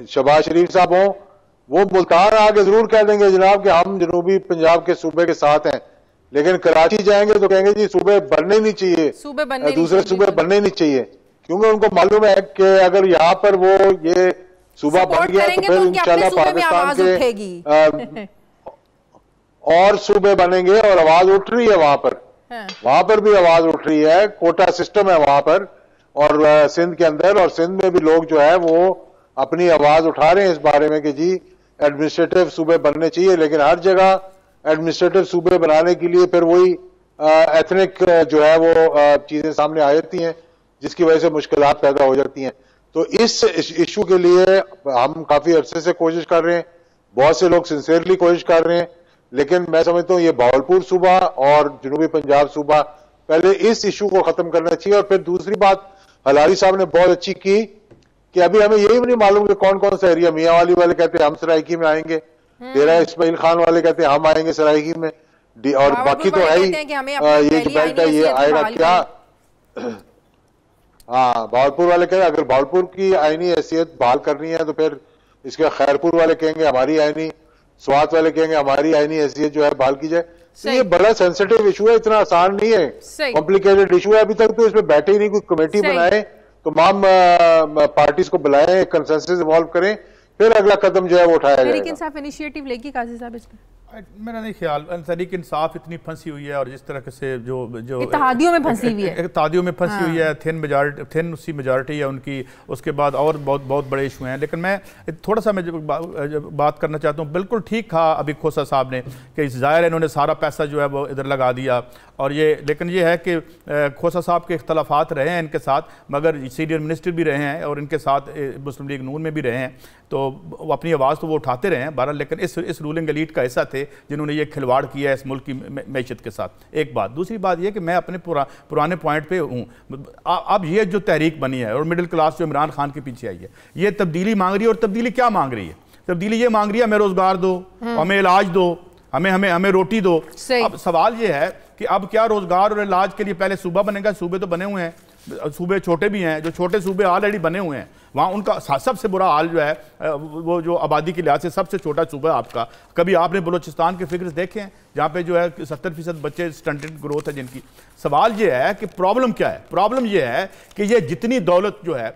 शहबाज शरीफ साहब हों, वो मुल्तान आके जरूर कह देंगे जनाब कि हम जनूबी पंजाब के सूबे के साथ हैं, लेकिन कराची जाएंगे तो कहेंगे जी सूबे बनने नहीं चाहिए, दूसरे सूबे बनने नहीं चाहिए, क्योंकि उनको मालूम है कि अगर यहाँ पर वो ये सूबा बन गया तो फिर इंशाल्लाह पाकिस्तान के और सूबे बनेंगे। और आवाज उठ रही है वहां पर, वहां पर भी आवाज उठ रही है, कोटा सिस्टम है वहां पर और सिंध के अंदर, और सिंध में भी लोग जो है वो अपनी आवाज उठा रहे हैं इस बारे में कि जी एडमिनिस्ट्रेटिव सूबे बनने चाहिए। लेकिन हर जगह एडमिनिस्ट्रेटिव सूबे बनाने के लिए फिर वही एथनिक जो है वो चीजें सामने आ जाती हैं, जिसकी वजह से मुश्किलात पैदा हो जाती हैं। तो इस इशू के लिए हम काफी अरसे से कोशिश कर रहे हैं, बहुत से लोग सिंसियरली कोशिश कर रहे हैं, लेकिन मैं समझता हूँ ये भावलपुर सूबा और जनूबी पंजाब सूबा पहले इस इशू को खत्म करना चाहिए। और फिर दूसरी बात हलारी साहब ने बहुत अच्छी की कि अभी हमें यही भी नहीं मालूम कि कौन कौन सा एरिया, मियाँ वाली वाले कहते हैं हम सराइकी में आएंगे, डेरा इस्माइल खान वाले कहते हैं हम आएंगे सराइकी में, और बाकी तो है ही ये जो बेल्ट है ये आएगा क्या। हाँ, भावलपुर वाले कहें अगर भावलपुर की आईनी हैसियत बहाल करनी है तो फिर इसके खैरपुर वाले कहेंगे हमारी आईनी, स्वात वाले कहेंगे हमारी आईनी हैसियत जो है बहाल की जाए। तो ये बड़ा सेंसिटिव इशू है, इतना आसान नहीं है, कॉम्प्लिकेटेड इशू है। अभी तक तो इसमें बैठे ही नहीं, कोई कमेटी बनाए, तमाम पार्टीज को बुलाएं, कंसेंसस इवॉल्व करें, फिर अगला कदम जो है वो उठाया जाएगा। लेकिन साहब इनिशिएटिव लेगी काजी साहब इसमें? मेरा नहीं ख्याल तहरीक इंसाफ इतनी फंसी हुई है और जिस तरह से जो इत्तेहादियों में फंसी हुई है, इत्तेहादियों में फंसी हुई है, थिन उसकी मेजॉरिटी है उनकी, उसके बाद और बहुत बड़े इशू हैं। लेकिन मैं थोड़ा सा बात करना चाहता हूँ। बिल्कुल ठीक कहा अभी खोसा साहब ने कि ज़ाहिर है इन्होंने सारा पैसा जो है वो इधर लगा दिया और लेकिन ये है कि खोसा साहब के इख्तलाफात रहे हैं इनके साथ, मगर सीनियर मिनिस्टर भी रहे हैं और इनके साथ मुस्लिम लीग नून में भी रहे हैं, तो वो अपनी आवाज़ तो वो उठाते रहे हैं बहरहाल, लेकिन इस रूलिंग एलीट का हिस्सा थे जिन्होंने ये खिलवाड़ किया है इस मुल्क की मैशत के साथ। एक बात। दूसरी बात ये कि मैं अपने पुराने पॉइंट पे हूँ। अब ये जो तहरीक बनी है और मिडिल क्लास जो इमरान खान के पीछे आई है, ये तब्दीली मांग रही है। और तब्दीली क्या मांग रही है? तब्दीली ये मांग रही है हमें रोजगार दो, हमें इलाज दो, हमें रोटी दो। अब सवाल ये है कि अब क्या रोजगार और इलाज के लिए पहले सूबा बनेगा? सूबे तो बने हुए हैं, सूबे छोटे भी हैं, जो छोटे सूबे ऑलरेडी बने हुए हैं वहाँ उनका सबसे बुरा हाल जो है वो जो आबादी के लिहाज से सबसे छोटा सूबा है आपका। कभी आपने बलोचिस्तान के फिगर्स देखे हैं जहाँ पे जो है 70% बच्चे स्टंटेड ग्रोथ है जिनकी? सवाल ये है कि प्रॉब्लम क्या है? प्रॉब्लम ये है कि ये जितनी दौलत जो है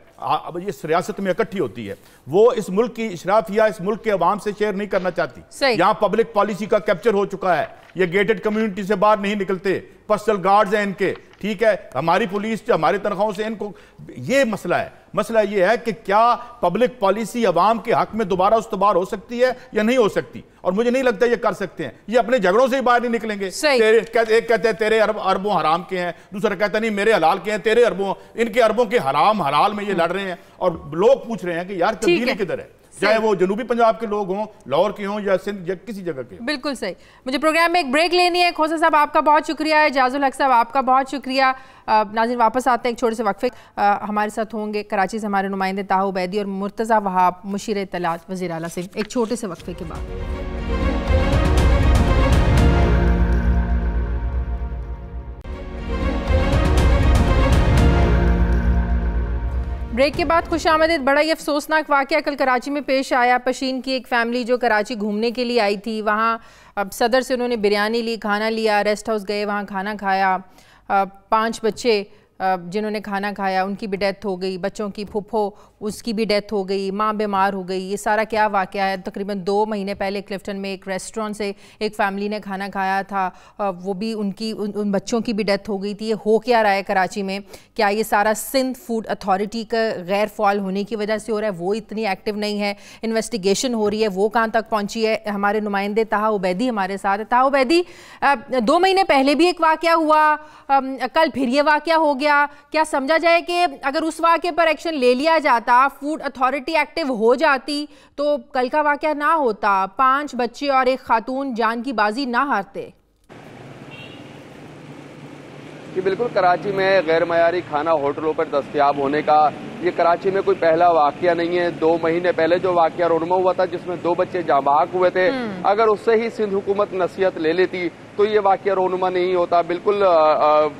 इस रियासत में इकट्ठी होती है वो इस मुल्क की इशराफिया इस मुल्क के अवाम से शेयर नहीं करना चाहती। यहाँ पब्लिक पॉलिसी का कैप्चर हो चुका है, ये गेटेड कम्युनिटी से बाहर नहीं निकलते, पर्सनल गार्ड्स हैं इनके, ठीक है, हमारी पुलिस हमारी तनख्वाहों से इनको, ये मसला है। मसला ये है कि क्या पब्लिक पॉलिसी अवाम के हक में दोबारा उस्तबार हो सकती है या नहीं हो सकती, और मुझे नहीं लगता ये कर सकते हैं। ये अपने झगड़ों से ही बाहर नहीं निकलेंगे। एक कहते हैं तेरे अरबों हराम के हैं, दूसरा कहता नहीं मेरे हलाल के हैं, तेरे अरबों, इनके अरबों के हराम हलाल में ये लड़ रहे हैं। और लोग पूछ रहे हैं कि यार तब्दीली किधर है, चाहे वो जनूबी पंजाब के लोग हों, लाहौर के हों या सिंध या किसी जगह के। बिल्कुल सही। मुझे प्रोग्राम में एक ब्रेक लेनी है। खोसा साहब आपका बहुत शुक्रिया, एजाजुल हक साहब आपका बहुत शुक्रिया। नाज़रीन वापस आते हैं एक छोटे से वक्फे। हमारे साथ होंगे कराची से हमारे नुमाइंदे ताहा उबैदी और मुर्तज़ा वहाब, मुशीर इत्तलात, वज़ीर आला सिंध। एक छोटे से वक्फे के बाद ब्रेक के बाद खुशामदीद। बड़ा ही अफसोसनाक वाक़या कल कराची में पेश आया। पशीन की एक फैमिली जो कराची घूमने के लिए आई थी, वहाँ अब सदर से उन्होंने बिरयानी ली, खाना लिया, रेस्ट हाउस गए, वहाँ खाना खाया। 5 बच्चे जिन्होंने खाना खाया उनकी भी डेथ हो गई, बच्चों की फुफ्फो उसकी भी डेथ हो गई, माँ बीमार हो गई। ये सारा क्या वाक़या है? तकरीबन 2 महीने पहले क्लिफ्टन में एक रेस्टोरेंट से एक फ़ैमिली ने खाना खाया था, वो भी उन बच्चों की भी डेथ हो गई थी। ये हो क्या रहा है कराची में? क्या ये सारा सिंध फूड अथॉरिटी का गैर फ़ाल होने की वजह से हो रहा है? वो इतनी एक्टिव नहीं है, इन्वेस्टिगेशन हो रही है, वो कहाँ तक पहुँची है? हमारे नुमाइंदे ताहा उबैदी हमारे साथ है। ताहा उबैदी, 2 महीने पहले भी एक वाक़या हुआ, कल फिर ये वाक़या हो गया। क्या समझा जाए कि अगर उस वाक़े पर एक्शन ले लिया जाता, फूड अथॉरिटी एक्टिव हो जाती, तो कल का वाक़या ना होता, 5 बच्चे और एक खातून जान की बाजी ना हारते? कि बिल्कुल कराची में गैर मयारी खाना होटलों पर दस्तयाब होने का ये कराची में कोई पहला वाकया नहीं है। 2 महीने पहले जो वाकया रोनमा हुआ था जिसमें 2 बच्चे जाँ बहक हुए थे, अगर उससे ही सिंध हुकूमत नसीहत ले लेती तो ये वाकया रोनमा नहीं होता। बिल्कुल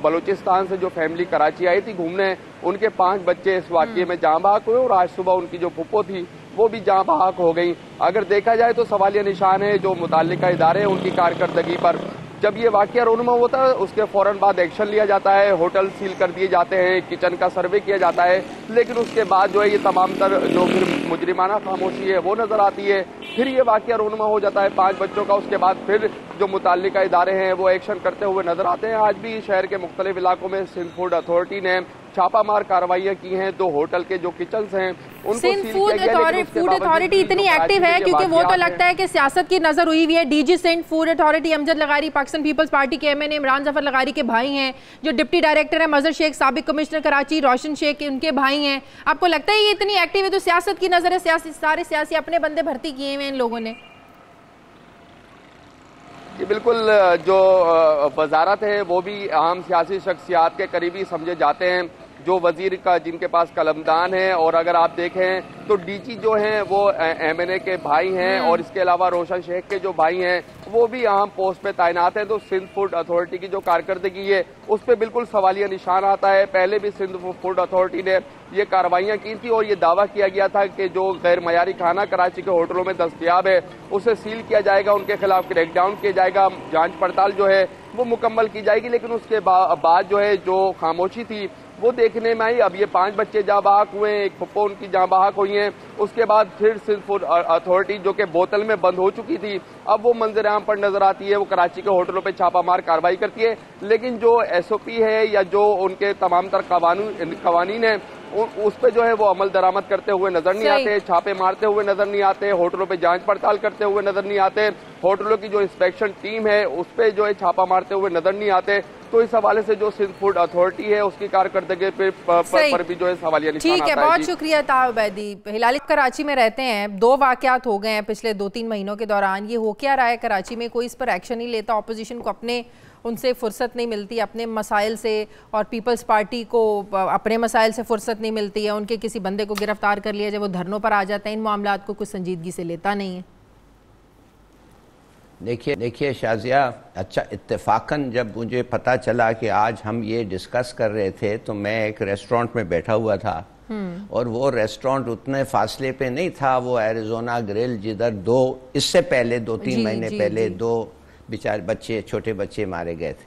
बलूचिस्तान से जो फैमिली कराची आई थी घूमने, उनके 5 बच्चे इस वाकये में जाँ बहक हुए और आज सुबह उनकी जो फुप्पो थी वो भी जाँ बहक हो गई। अगर देखा जाए तो सवालिया निशान है जो मुताल्लिका इदारे हैं उनकी कारकर्दगी पर। जब ये वाकया रोनमा होता है उसके फौरन बाद एक्शन लिया जाता है, होटल सील कर दिए जाते हैं, किचन का सर्वे किया जाता है, लेकिन उसके बाद जो है ये तमाम तर जो फिर मुजरिमाना खामोशी है वो नजर आती है। फिर ये वाकया रोनमा हो जाता है 5 बच्चों का, उसके बाद फिर जो मुताल्लिका इदारे हैं वो एक्शन करते हुए नजर आते हैं। आज भी शहर के मुख्तलिफ इलाकों में सिंध फूड अथॉरिटी ने छापामार कार्रवाइयां की हैं। 2 होटल के जो किचन्स हैं उनको सील किया गया। फूड अथॉरिटी इतनी एक्टिव है क्योंकि वो तो लगता है कि सियासत की नजर हुई हुई है। DG Sindh food authority Amjad लगारी पाकिस्तान पीपल्स पार्टी के एमएनए इमरान जफर लगारी के भाई हैं, जो डिप्टी डायरेक्टर है मजहर शेख, साबिक कमिश्नर कराची रोशन शेख उनके भाई हैं। आपको लगता है ये इतनी एक्टिव है तो सियासत की नजर है? सारे सियासी अपने बंदे भर्ती किए हुए इन लोगों ने। जी बिल्कुल, जो वजारत है वो भी अहम सियासी शख्सियात के करीबी समझे जाते हैं, जो वजीर का जिनके पास कलमदान है। और अगर आप देखें तो डीजी जो हैं वो एमएनए के भाई हैं और इसके अलावा रोशन शेख के जो भाई हैं वो भी अहम पोस्ट पे तैनात हैं। तो सिंध फूड अथॉरिटी की जो कारकर्दगी है उस पर बिल्कुल सवालिया निशान आता है। पहले भी सिंध फूड अथॉरिटी ने ये कार्रवाइयां की थी और ये दावा किया गया था कि जो गैर मयारी खाना कराची के होटलों में दस्तयाब है उसे सील किया जाएगा, उनके खिलाफ क्रैकडाउन किया जाएगा, जांच पड़ताल जो है वो मुकम्मल की जाएगी। लेकिन उसके बाद जो है जो खामोशी थी वो देखने में आई। अब ये 5 बच्चे जाँ बहक हुए हैं, एक फुप्पो उनकी जाँ बहक हुई है। हैं। उसके बाद फिर सिंध फूड अथॉरिटी जो कि बोतल में बंद हो चुकी थी, अब वो मंजर आम पर नजर आती है। वो कराची के होटलों पे छापामार कार्रवाई करती है, लेकिन जो SOP है या जो उनके तमाम तर कवानीन है उस पे जो है वो अमल दरामद करते हुए नजर नहीं आते, छापे मारते हुए नजर नहीं आते, होटलों पे जांच पड़ताल करते हुए नजर नहीं आते, होटलों की जो इंस्पेक्शन टीम है उस पे जो है छापा मारते हुए नजर नहीं आते। तो इस हवाले से जो सिंध फूड अथॉरिटी है उसकी कारकर्दगी पर भी जो है सवालिया निशान आता है। ठीक है, बहुत शुक्रिया ताउबैदी। हिलाली कराची में रहते हैं, 2 वाकयात हो गए हैं पिछले 2-3 महीनों के दौरान। ये हो क्या रहा है कराची में? कोई इस पर एक्शन नहीं लेता, ऑपोजिशन को उनसे फुर्सत नहीं मिलती अपने मसाइल से, और पीपल्स पार्टी को अपने मसाइल से फुर्सत नहीं मिलती है। उनके किसी बंदे को गिरफ्तार कर लिया, जब वो धरनों पर आ जाते हैं, इन मामलात को कुछ संजीदगी से लेता नहीं है। देखिए शाजिया, अच्छा इत्तेफाकन जब मुझे पता चला कि आज हम ये डिस्कस कर रहे थे तो मैं एक रेस्टोरेंट में बैठा हुआ था, और वो रेस्टोरेंट उतने फासले पे नहीं था, वो एरिजोना ग्रिल, जिधर इससे पहले 2-3 महीने पहले 2 बेचारे बच्चे, छोटे बच्चे मारे गए थे।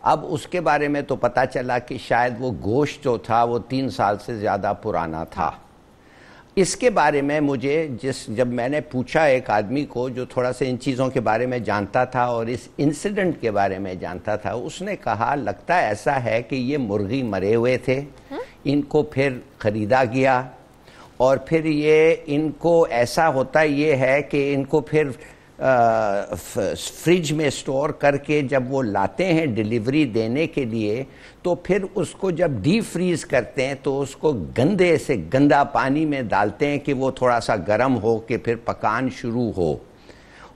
अब उसके बारे में तो पता चला कि शायद वो गोश्त जो था वो 3 साल से ज़्यादा पुराना था। इसके बारे में मुझे जब मैंने पूछा एक आदमी को जो थोड़ा सा इन चीज़ों के बारे में जानता था और इस इंसिडेंट के बारे में जानता था, उसने कहा लगता है ऐसा है कि ये मुर्गी मरे हुए थे, इनको फिर ख़रीदा गया, और फिर ये इनको ऐसा होता ये है कि इनको फिर फ्रिज में स्टोर करके जब वो लाते हैं डिलीवरी देने के लिए, तो फिर उसको जब डीप फ्रीज करते हैं तो उसको गंदे से गंदा पानी में डालते हैं कि वो थोड़ा सा गर्म हो कि फिर पकान शुरू हो,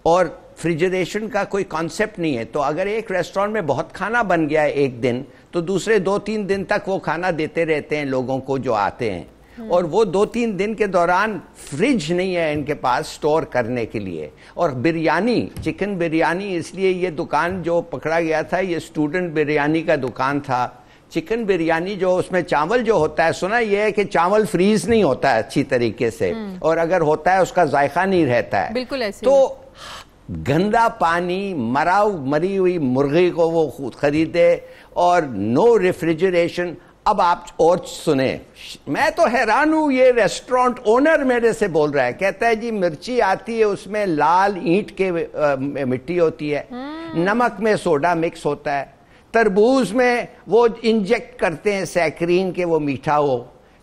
और फ्रिजरेशन का कोई कॉन्सेप्ट नहीं है। तो अगर एक रेस्टोरेंट में बहुत खाना बन गया है एक दिन, तो दूसरे 2-3 दिन तक वो खाना देते रहते हैं लोगों को जो आते हैं, और वो 2-3 दिन के दौरान फ्रिज नहीं है इनके पास स्टोर करने के लिए। और बिरयानी, चिकन बिरयानी, इसलिए ये दुकान जो पकड़ा गया था ये स्टूडेंट बिरयानी का दुकान था। चिकन बिरयानी जो उसमें चावल जो होता है, सुना ये है कि चावल फ्रीज नहीं होता है अच्छी तरीके से, और अगर होता है उसका जायका नहीं रहता है, बिल्कुल ऐसे। तो गंदा पानी, मरी हुई मुर्गी को वो खुद खरीदे, और नो रेफ्रिजरेशन। अब आप और सुने, मैं तो हैरान हूं, ये रेस्टोरेंट ओनर मेरे से बोल रहा है, कहता है जी मिर्ची आती है उसमें लाल ईंट के मिट्टी होती है, नमक में सोडा मिक्स होता है, तरबूज में वो इंजेक्ट करते हैं सैकरीन के वो मीठा हो।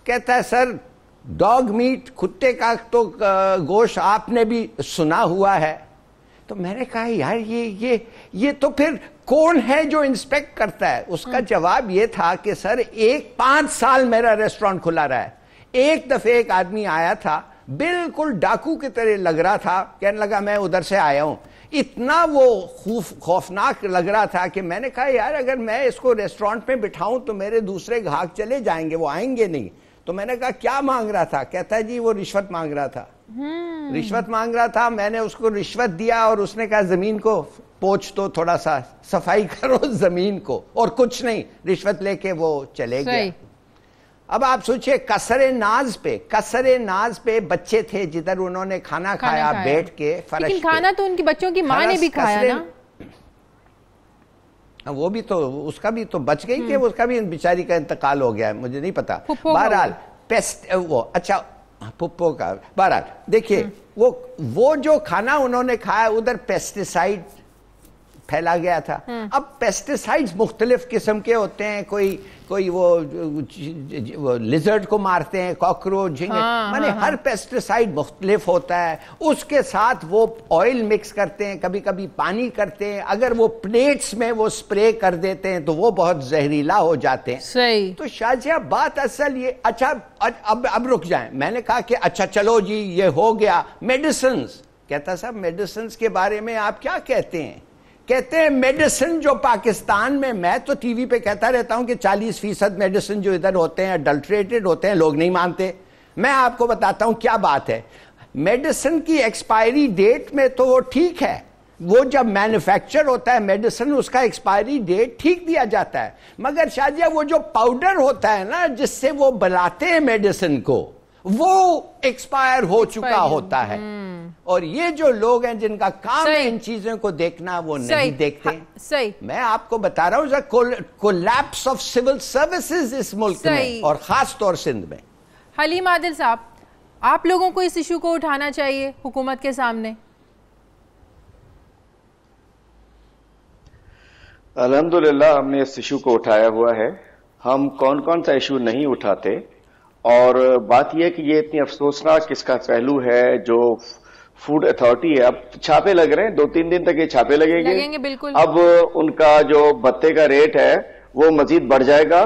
कहता है सर डॉग मीट, कुत्ते का तो गोश्त आपने भी सुना हुआ है। तो मैंने कहा यार ये तो फिर कौन है जो इंस्पेक्ट करता है? उसका जवाब ये था कि सर 5 साल मेरा रेस्टोरेंट खुला रहा है, एक दफे एक आदमी आया था, बिल्कुल डाकू की तरह लग रहा था, कहने लगा मैं उधर से आया हूं। इतना वो खौफनाक लग रहा था कि मैंने कहा यार अगर मैं इसको रेस्टोरेंट में बिठाऊं तो मेरे दूसरे ग्राहक चले जाएंगे, वो आएंगे नहीं। तो मैंने कहा क्या मांग रहा था? कहता है जी वो रिश्वत मांग रहा था। रिश्वत मांग रहा था, मैंने उसको रिश्वत दिया, और उसने कहा जमीन को पोंछ तो, थोड़ा सा सफाई करो जमीन को, और कुछ नहीं, रिश्वत लेके वो चले गए। अब आप सोचिए कसरे नाज पे बच्चे थे जिधर उन्होंने खाना खाया बैठ के फर्श पे। खाना तो उनकी बच्चों की माँ ने भी खाया ना, वो भी तो, उसका भी तो बच गई कि उसका भी बेचारी का इंतकाल हो गया है, मुझे नहीं पता। बहरहाल पेस्ट वो, अच्छा पुप्पो का, बहरहाल देखिए वो जो खाना उन्होंने खाया उधर पेस्टिसाइड फैला गया था। अब पेस्टिसाइड्स मुख्तलिफ किस्म के होते हैं, कोई वो लिजर्ड को मारते हैं, कॉकरोच, झींगे, माने हर पेस्टिसाइड मुख्तलिफ होता है। उसके साथ वो ऑयल मिक्स करते हैं, कभी कभी पानी करते हैं, अगर वो प्लेट्स में वो स्प्रे कर देते हैं तो वो बहुत जहरीला हो जाते हैं। सही। तो शाजिया बात असल ये, अच्छा अब रुक जाएं, मैंने कहा कि अच्छा चलो जी ये हो गया मेडिसिन। कहता साहब मेडिसिन के बारे में आप क्या कहते हैं? कहते हैं मेडिसिन जो पाकिस्तान में, मैं तो टीवी पे कहता रहता हूं कि 40% मेडिसिन जो इधर होते हैं अडल्ट्रेटेड होते हैं, लोग नहीं मानते। मैं आपको बताता हूं क्या बात है। मेडिसिन की एक्सपायरी डेट में तो वो ठीक है, वो जब मैन्युफैक्चर होता है मेडिसिन उसका एक्सपायरी डेट ठीक दिया जाता है, मगर शाजिया वो जो पाउडर होता है ना जिससे वो बनाते हैं मेडिसिन को, वो एक्सपायर हो चुका होता है। और ये जो लोग हैं जिनका काम है इन चीजों को देखना, वो नहीं देखते। सही। मैं आपको बता रहा हूं कोलैप्स ऑफ सिविल सर्विसेज इस मुल्क में, और खास तौर सिंध में। हलीम आदिल साहब, आप लोगों को इस इशू को उठाना चाहिए हुकूमत के सामने? अल्हम्दुलिल्लाह हमने इस इशू को उठाया हुआ है। हम कौन कौन सा इशू नहीं उठाते, और बात यह कि ये इतनी अफसोसनाक किसका पहलू है जो फूड अथॉरिटी है। अब छापे लग रहे हैं, 2-3 दिन तक ये छापे लगेंगे बिल्कुल। अब उनका जो भत्ते का रेट है वो मजीद बढ़ जाएगा,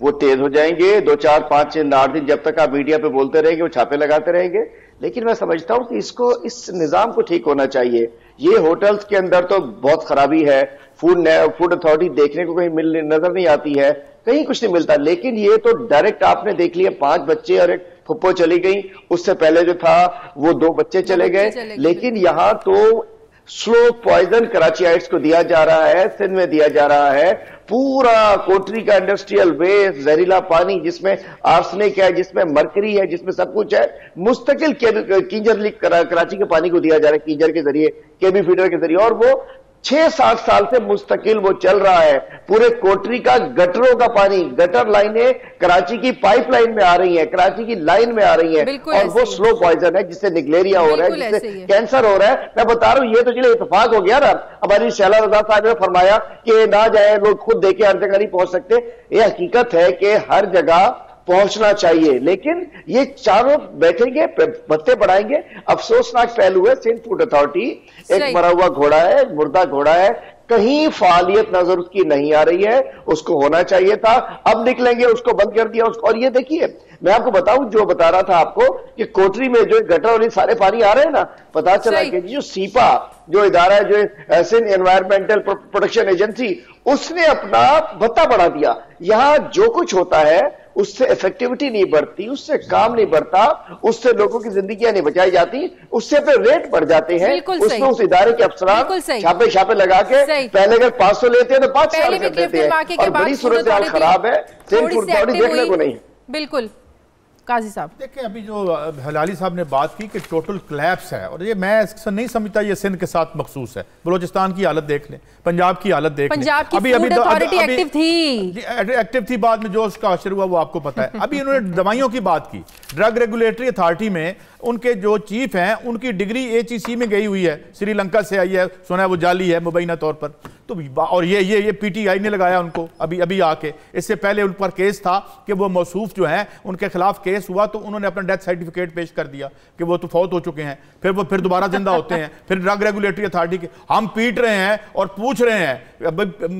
वो तेज हो जाएंगे। 2, 4, 5 दिन 8 दिन जब तक आप मीडिया पे बोलते रहेंगे वो छापे लगाते रहेंगे। लेकिन मैं समझता हूं कि इस निजाम को ठीक होना चाहिए। ये होटल्स के अंदर तो बहुत खराबी है, फूड अथॉरिटी देखने को कहीं नजर नहीं आती है, कहीं कुछ नहीं मिलता। लेकिन ये तो डायरेक्ट आपने देख लिया, 5 बच्चे और एक फुप्पो चली गई, उससे पहले जो था वो 2 बच्चे चले गए। लेकिन यहां तो स्लो पॉइजन कराचीइट्स को दिया जा रहा है, सिंध में दिया जा रहा है। पूरा कोटरी का इंडस्ट्रियल वेस्ट, जहरीला पानी जिसमें आर्सेनिक है, जिसमें मरकरी है, जिसमें सब कुछ है, मुस्तकिल कींजर लीक कराची के पानी को दिया जा रहा है, कींजर के जरिए, केबी फीडर के जरिए, और वो 6-7 साल से मुस्तकिल वो चल रहा है। पूरे कोटरी का गटरों का पानी, गटर लाइनें कराची की पाइपलाइन में आ रही हैं, कराची की लाइन में आ रही हैं, और वो स्लो पॉइजन है जिससे निगलेरिया हो रहा है, जिससे कैंसर हो रहा है। मैं बता रहा हूं, ये तो चलिए इत्तेफाक हो गया ना। हमारी शैला रजा साहब ने फरमाया कि ना जाए, लोग खुद देखे, हर जगह नहीं पहुंच सकते। ये हकीकत है कि हर जगह पहुंचना चाहिए, लेकिन ये चारों बैठेंगे, भत्ते बढ़ाएंगे। अफसोसनाक पहलू है, सिंध फूड अथॉरिटी एक मरा हुआ घोड़ा है, मुर्दा घोड़ा है, कहीं फालियत नजर उसकी नहीं आ रही है, उसको होना चाहिए था। अब निकलेंगे, उसको बंद कर दिया उसको। और ये देखिए, मैं आपको बताऊं, जो बता रहा था आपको कि कोटरी में जो गटर और ये सारे पानी आ रहे हैं ना, पता चला कि जो सीपा जो इदारा है, जो सिंध एनवायरमेंटल प्रोटेक्शन एजेंसी, उसने अपना भत्ता बढ़ा दिया। यहां जो कुछ होता है उससे इफेक्टिविटी नहीं बढ़ती, उससे काम नहीं बढ़ता, उससे लोगों की जिंदगियां नहीं बचाई जाती, उससे पे रेट बढ़ जाते हैं। उसमें उस इदारे के अफसरान छापे लगा के पहले अगर 500 लेते हैं तो 500 कर देते हैं, और बड़ी सूरत हाल खराब है। सिंध फूड अथॉरिटी देखने को नहीं। बिल्कुल काजी साहब, देखिए अभी जो हलाली साहब ने बात की कि टोटल क्लैप्स है, और ये मैं नहीं समझता ये सिंध के साथ मखसूस है। बलूचिस्तान की हालत देख लें, पंजाब की हालत देख लें। अभी एक्टिव थी, बाद में जो उसका असर हुआ वो आपको पता है। अभी इन्होंने दवाइयों की बात की, ड्रग रेगुलेटरी अथॉरिटी में उनके जो चीफ हैं उनकी डिग्री HEC में गई हुई है, श्रीलंका से आई है, सुना है वो जाली है मुबैना तौर पर। तो और ये PTI ने लगाया उनको अभी आके। इससे पहले उन पर केस था कि वो मौसूफ जो हैं उनके खिलाफ केस हुआ, तो उन्होंने अपना डेथ सर्टिफिकेट पेश कर दिया कि वो तो फौत हो चुके हैं, फिर दोबारा जिंदा होते हैं। फिर ड्रग रेगुलेटरी अथॉरिटी के हम पीट रहे हैं और पूछ रहे हैं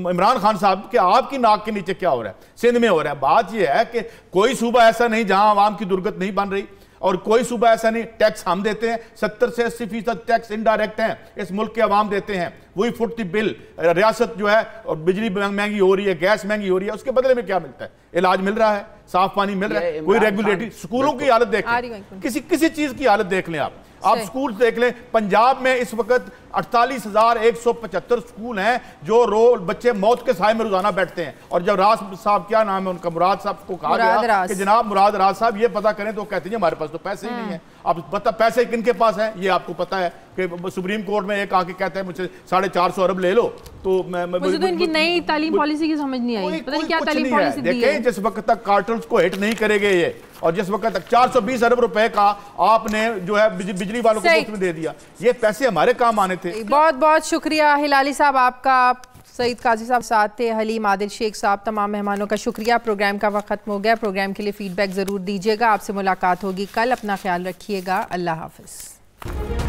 इमरान खान साहब कि आपकी नाक के नीचे क्या हो रहा है, सिंध में हो रहा है। बात यह है कि कोई सूबा ऐसा नहीं जहां आवाम की दुर्गत नहीं बन रही, और कोई सूबा ऐसा नहीं। टैक्स हम देते हैं, 70 से 80% टैक्स इनडायरेक्ट हैं, इस मुल्क के अवाम देते हैं, वही फुट द बिल। रियासत जो है, और बिजली महंगी हो रही है, गैस महंगी हो रही है, उसके बदले में क्या मिलता है? इलाज मिल रहा है, साफ पानी मिल रहा है, कोई रेगुलेटरी। स्कूलों की हालत देख लें, किसी चीज की हालत देख लें आप स्कूल देख लें। पंजाब में इस वक्त 48,175 स्कूल हैं जो रोज बच्चे मौत के साए में रोजाना बैठते हैं। और जब राज साहब, क्या नाम है उनका, मुराद साहब को कहा गया कि जनाब मुराद राज साहब ये पता करें, तो कहते हैं हमारे पास तो पैसे ही नहीं है। अब पता पैसे किनके पास है ये आपको पता है कि सुप्रीम कोर्ट में एक आके कहता है मुझे 450 अरब ले लो। तो मुझे तो इनकी नई तालीम पॉलिसी की समझ नहीं आई, पता नहीं क्या तालीम पॉलिसी दी है। देखें, जिस वक्त तक कार्टल्स को हिट नहीं करेंगे ये, और जिस वक्त तक 420 अरब रुपए का आपने जो है बिजली वालों को मुफ्त में दे दिया, ये पैसे हमारे काम आने थे। बहुत बहुत शुक्रिया हिलाली साहब आपका, सईद काजी साहब साथ थे, हलीम आदिल शेख साहब, तमाम मेहमानों का शुक्रिया। प्रोग्राम का वक्त खत्म हो गया। प्रोग्राम के लिए फीडबैक जरूर दीजिएगा। आपसे मुलाकात होगी कल, अपना ख्याल रखिएगा। अल्लाह हाफिज।